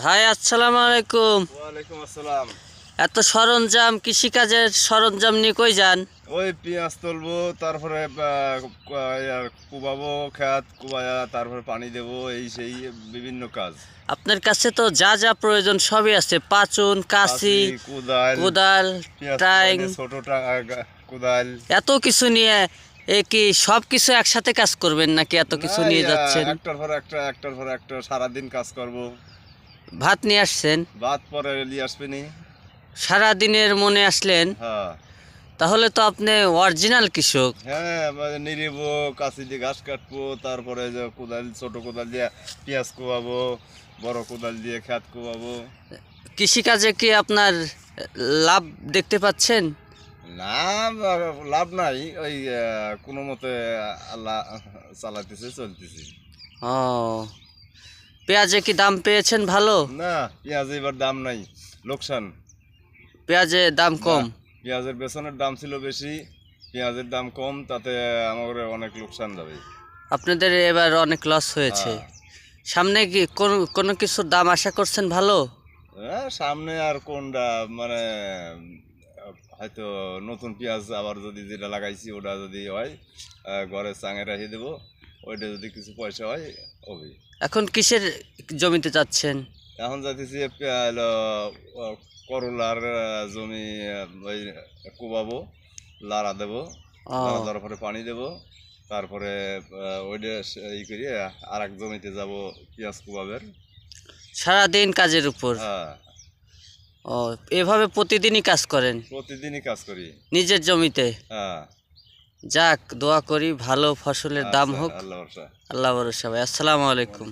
ভাই আসসালামু আলাইকুম। ওয়ালাইকুম আসসালাম। এত সরঞ্জাম, কৃষিকাজের সরঞ্জাম নিয়ে কই যান? ওই পেঁয়াজ তুলবো, তারপরে কুবাবো, খেত কুবায়া, তারপরে পানি দেবো, এই সেই বিভিন্ন কাজ। আপনার কাছে তো যা যা প্রয়োজন সবই আছে, পাচুন, কাঁচি, কোদাল, কোদাল, পেঁয়াজ ট্রাইং, ছোট কোদাল। এত কিছু নিয়ে কি সব কিছু একসাথে কাজ করবেন নাকি এত কিছু নিয়ে যাচ্ছেন? একটার পর একটা সারাদিন কাজ করব। ভাত নিয়ে আসছেন? ভাত পরে নিয়ে আসবে নি। সারাদিনের মনে আসলেন? হ্যাঁ তাহলে তো আপনি অরিজিনাল কৃষক। হ্যাঁ, নিড়িবো, কাঁচি দিয়ে ঘাস কাটবো, তারপরে যে কোদাল, ছোট কোদাল দিয়ে পেঁয়াজ কোবাবো, বড় কোদাল দিয়ে খেত কোবাবো। কৃষিকাজে কি আপনার লাভ দেখতে পাচ্ছেন? না, লাভ নাই, ওই কোনো মতে আল্লাহ চালাতেছে, চলতেছে। ও, পেঁয়াজে কি দাম পেয়েছেন ভালো? না, পেঁয়াজ এবার দাম নাই, লোকসান। পেঁয়াজের দাম কম? পেঁয়াজের বেতনের দাম ছিল বেশি, পেঁয়াজের দাম কম, তাতে আমার অনেক লোকসান যাবে। আপনাদের এবার অনেক লস হয়েছে। হ্যাঁ। সামনে কি কোনো কিছুর দাম আশা করছেন ভালো? সামনে আর কোনটা, মানে হয়তো নতুন পেঁয়াজ আবার যদি যেটা লাগাইছি ওটা যদি হয়, ঘরে চাঙে রেখে দেবো, ওইটা যদি কিছু পয়সা হয় হবে। এখন কিসের জমিতে যাচ্ছেন? এখন যাইতেছি করলার জমি, ওই কোবাবো, লাড়া দেবো, লাড়া দেওয়ার পরে পানি দেবো, তারপরে ওইটা ই করে আর এক জমিতে যাব পেঁয়াজ কোবাবের। সারাদিন কাজের উপর? হ্যাঁ, ও, এভাবে প্রতিদিনই কাজ করেন প্রতিদিনই কাজ করি। নিজের জমিতে? হ্যাঁ। যাক, দোয়া করি ভালো ফসলের দাম আচ্ছা, হোক। আল্লাহ ভরসা। আল্লাহ ভরসা। ভাই আসসালামু আলাইকুম।